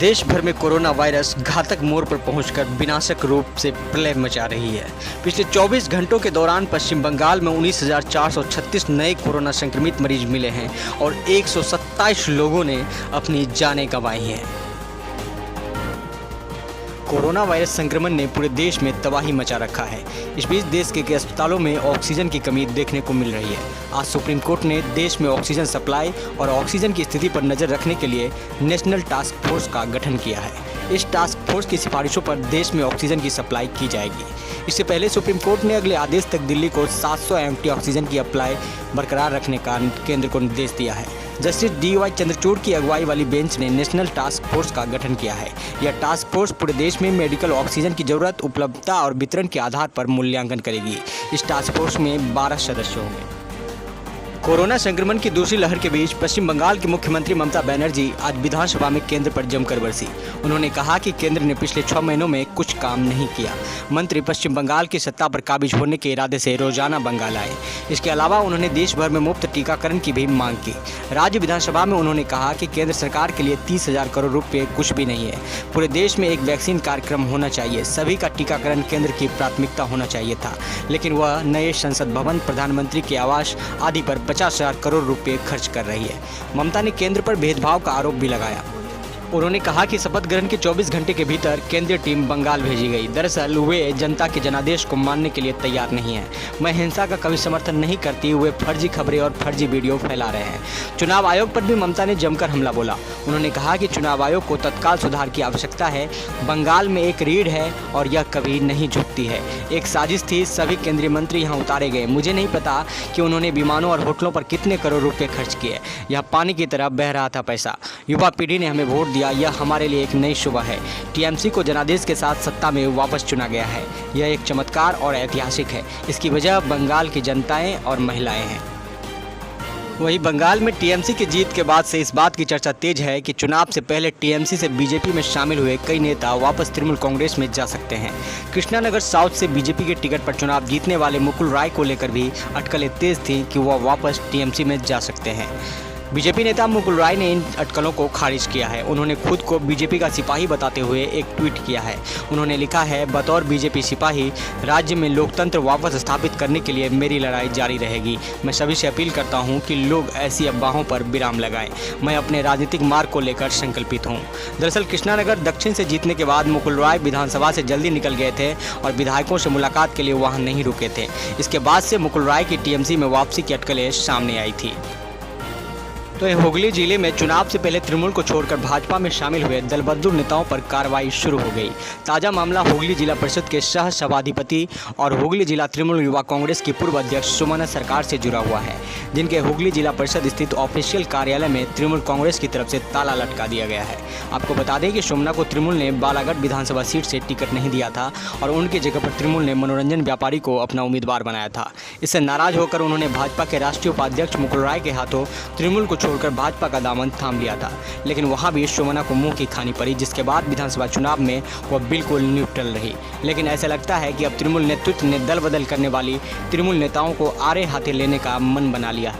देश भर में कोरोना वायरस घातक मोड़ पर पहुंचकर विनाशक रूप से प्रलय मचा रही है। पिछले 24 घंटों के दौरान पश्चिम बंगाल में 19,436 नए कोरोना संक्रमित मरीज मिले हैं और 127 लोगों ने अपनी जानें गंवाई हैं। कोरोना वायरस संक्रमण ने पूरे देश में तबाही मचा रखा है। इस बीच देश के अस्पतालों में ऑक्सीजन की कमी देखने को मिल रही है। आज सुप्रीम कोर्ट ने देश में ऑक्सीजन सप्लाई और ऑक्सीजन की स्थिति पर नज़र रखने के लिए नेशनल टास्क फोर्स का गठन किया है। इस टास्क फोर्स की सिफारिशों पर देश में ऑक्सीजन की सप्लाई की जाएगी। इससे पहले सुप्रीम कोर्ट ने अगले आदेश तक दिल्ली को 700 एमटी ऑक्सीजन की अप्लाई बरकरार रखने का केंद्र को निर्देश दिया है। जस्टिस DY चंद्रचूड़ की अगुवाई वाली बेंच ने नेशनल टास्क फोर्स का गठन किया है। यह टास्क फोर्स पूरे देश में मेडिकल ऑक्सीजन की जरूरत, उपलब्धता और वितरण के आधार पर मूल्यांकन करेगी। इस टास्क फोर्स में 12 सदस्य होंगे। कोरोना संक्रमण की दूसरी लहर के बीच पश्चिम बंगाल की मुख्यमंत्री ममता बनर्जी आज विधानसभा में केंद्र पर जमकर बरसी। उन्होंने कहा कि केंद्र ने पिछले 6 महीनों में कुछ काम नहीं किया। मंत्री पश्चिम बंगाल की सत्ता पर काबिज होने के इरादे से रोजाना बंगाल आए। इसके अलावा उन्होंने देश भर में मुफ्त टीकाकरण की भी मांग की। राज्य विधानसभा में उन्होंने कहा कि केंद्र सरकार के लिए 30,000 करोड़ रुपये कुछ भी नहीं है। पूरे देश में एक वैक्सीन कार्यक्रम होना चाहिए। सभी का टीकाकरण केंद्र की प्राथमिकता होना चाहिए था, लेकिन वह नए संसद भवन, प्रधानमंत्री के आवास आदि पर 50,000 करोड़ रुपए खर्च कर रही है। ममता ने केंद्र पर भेदभाव का आरोप भी लगाया। उन्होंने कहा कि शपथ ग्रहण के 24 घंटे के भीतर केंद्रीय टीम बंगाल भेजी गई। दरअसल वे जनता के जनादेश को मानने के लिए तैयार नहीं है। मैं हिंसा का कभी समर्थन नहीं करती। हुए फर्जी खबरें और फर्जी वीडियो फैला रहे हैं। चुनाव आयोग पर भी ममता ने जमकर हमला बोला। उन्होंने कहा कि चुनाव आयोग को तत्काल सुधार की आवश्यकता है। बंगाल में एक रीढ़ है और यह कभी नहीं झुकती है। एक साजिश थी, सभी केंद्रीय मंत्री यहाँ उतारे गए। मुझे नहीं पता कि उन्होंने विमानों और होटलों पर कितने करोड़ रुपये खर्च किए। यह पानी की तरह बह रहा था पैसा। युवा पीढ़ी ने हमें वोट दिया। यह हमारे लिए एक नई सुबह है। TMC को जनादेश के साथ सत्ता में वापस चुना गया है। यह एक चमत्कार और ऐतिहासिक है। इसकी वजह बंगाल की जनताएं और महिलाएं हैं। वहीं बंगाल में TMC की जीत के बाद से इस बात की चर्चा तेज है कि चुनाव से पहले TMC से BJP में शामिल हुए कई नेता वापस तृणमूल कांग्रेस में जा सकते हैं। कृष्णानगर साउथ से BJP के टिकट पर चुनाव जीतने वाले मुकुल राय को लेकर भी अटकलें तेज थीं कि वह वापस TMC में जा सकते हैं। BJP नेता मुकुल राय ने इन अटकलों को खारिज किया है। उन्होंने खुद को BJP का सिपाही बताते हुए एक ट्वीट किया है। उन्होंने लिखा है, बतौर BJP सिपाही राज्य में लोकतंत्र वापस स्थापित करने के लिए मेरी लड़ाई जारी रहेगी। मैं सभी से अपील करता हूं कि लोग ऐसी अफवाहों पर विराम लगाएं। मैं अपने राजनीतिक मार्ग को लेकर संकल्पित हूं। दरअसल कृष्णानगर दक्षिण से जीतने के बाद मुकुल राय विधानसभा से जल्दी निकल गए थे और विधायकों से मुलाकात के लिए वहाँ नहीं रुके थे। इसके बाद से मुकुल राय की TMC में वापसी की अटकलें सामने आई थी। तो हुगली जिले में चुनाव से पहले तृणमूल को छोड़कर भाजपा में शामिल हुए दलबहादुर नेताओं पर कार्रवाई शुरू हो गई। ताज़ा मामला हुगली जिला परिषद के सह सभाधिपति और हुगली जिला तृणमूल युवा कांग्रेस की पूर्व अध्यक्ष सुमना सरकार से जुड़ा हुआ है, जिनके हुगली जिला परिषद स्थित ऑफिशियल कार्यालय में तृणमूल कांग्रेस की तरफ से ताला लटका दिया गया है। आपको बता दें कि सुमना को तृणमूल ने बालागढ़ विधानसभा सीट से टिकट नहीं दिया था और उनकी जगह पर तृणमूल ने मनोरंजन व्यापारी को अपना उम्मीदवार बनाया था। इससे नाराज होकर उन्होंने भाजपा के राष्ट्रीय उपाध्यक्ष मुकुल राय के हाथों तृणमूल को छोड़कर भाजपा का दामन थाम लिया था, लेकिन वहां भी सुमना को मुंह की खानी पड़ी, जिसके बाद विधानसभा चुनाव में वह बिल्कुल न्यूट्रल रही। लेकिन ऐसा लगता है कि अब तृणमूल नेतृत्व ने दल बदल करने वाली तृणमूल नेताओं को आड़े हाथे लेने का मन बना लिया।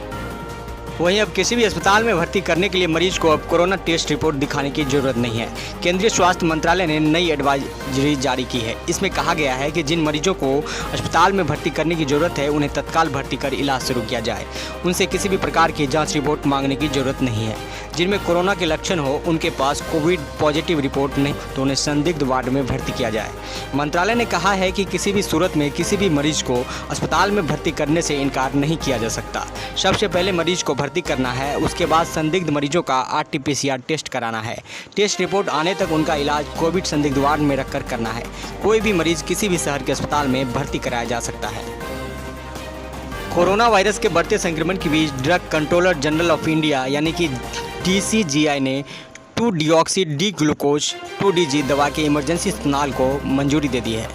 वहीं अब किसी भी अस्पताल में भर्ती करने के लिए मरीज को अब कोरोना टेस्ट रिपोर्ट दिखाने की जरूरत नहीं है। केंद्रीय स्वास्थ्य मंत्रालय ने नई एडवाइजरी जारी की है। इसमें कहा गया है कि जिन मरीजों को अस्पताल में भर्ती करने की जरूरत है उन्हें तत्काल भर्ती कर इलाज शुरू किया जाए। उनसे किसी भी प्रकार की जांच रिपोर्ट मांगने की जरूरत नहीं है। जिनमें कोरोना के लक्षण हो, उनके पास कोविड पॉजिटिव रिपोर्ट नहीं तो उन्हें संदिग्ध वार्ड में भर्ती किया जाए। मंत्रालय ने कहा है कि किसी भी सूरत में किसी भी मरीज को अस्पताल में भर्ती करने से इनकार नहीं किया जा सकता। सबसे पहले मरीज को भर्ती करना है, उसके बाद संदिग्ध मरीजों का RT-PCR टेस्ट कराना है। टेस्ट रिपोर्ट आने तक उनका इलाज कोविड संदिग्ध वार्ड में रखकर करना है। कोई भी मरीज किसी भी शहर के अस्पताल में भर्ती कराया जा सकता है। कोरोना वायरस के बढ़ते संक्रमण के बीच drug controller general of India यानी कि DCGI ने 2-डिऑक्सी डी ग्लूकोज 2DG दवा के इमरजेंसी इस्तेमाल को मंजूरी दे दी है।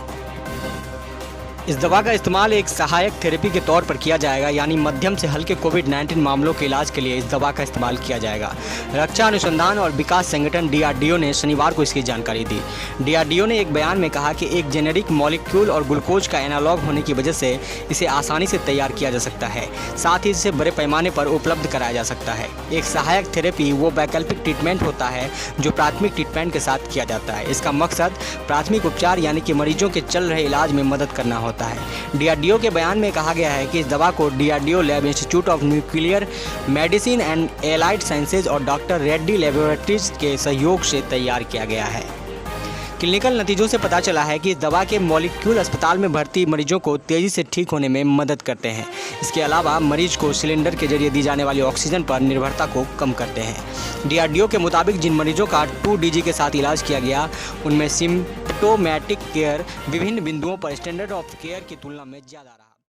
इस दवा का इस्तेमाल एक सहायक थेरेपी के तौर पर किया जाएगा, यानी मध्यम से हल्के कोविड-19 मामलों के इलाज के लिए इस दवा का इस्तेमाल किया जाएगा। रक्षा अनुसंधान और विकास संगठन DRDO ने शनिवार को इसकी जानकारी दी। DRDO ने एक बयान में कहा कि एक जेनेरिक मॉलिक्यूल और ग्लूकोज का एनालॉग होने की वजह से इसे आसानी से तैयार किया जा सकता है, साथ ही इसे बड़े पैमाने पर उपलब्ध कराया जा सकता है। एक सहायक थेरेपी वो वैकल्पिक ट्रीटमेंट होता है जो प्राथमिक ट्रीटमेंट के साथ किया जाता है। इसका मकसद प्राथमिक उपचार यानी कि मरीजों के चल रहे इलाज में मदद करना होता है। DRDO के बयान में कहा गया है कि इस दवा को DRDO lab institute of nuclear medicine and allied sciences और डॉक्टर रेड्डी लेबोरेटरीज के सहयोग से तैयार किया गया है। क्लिनिकल नतीजों से पता चला है कि इस दवा के मॉलिक्यूल अस्पताल में भर्ती मरीजों को तेज़ी से ठीक होने में मदद करते हैं। इसके अलावा मरीज को सिलेंडर के जरिए दी जाने वाली ऑक्सीजन पर निर्भरता को कम करते हैं। DRDO के मुताबिक जिन मरीजों का 2DG के साथ इलाज किया गया उनमें सिम्प्टोमेटिक केयर विभिन्न बिंदुओं पर स्टैंडर्ड ऑफ केयर की तुलना में ज़्यादा रहा।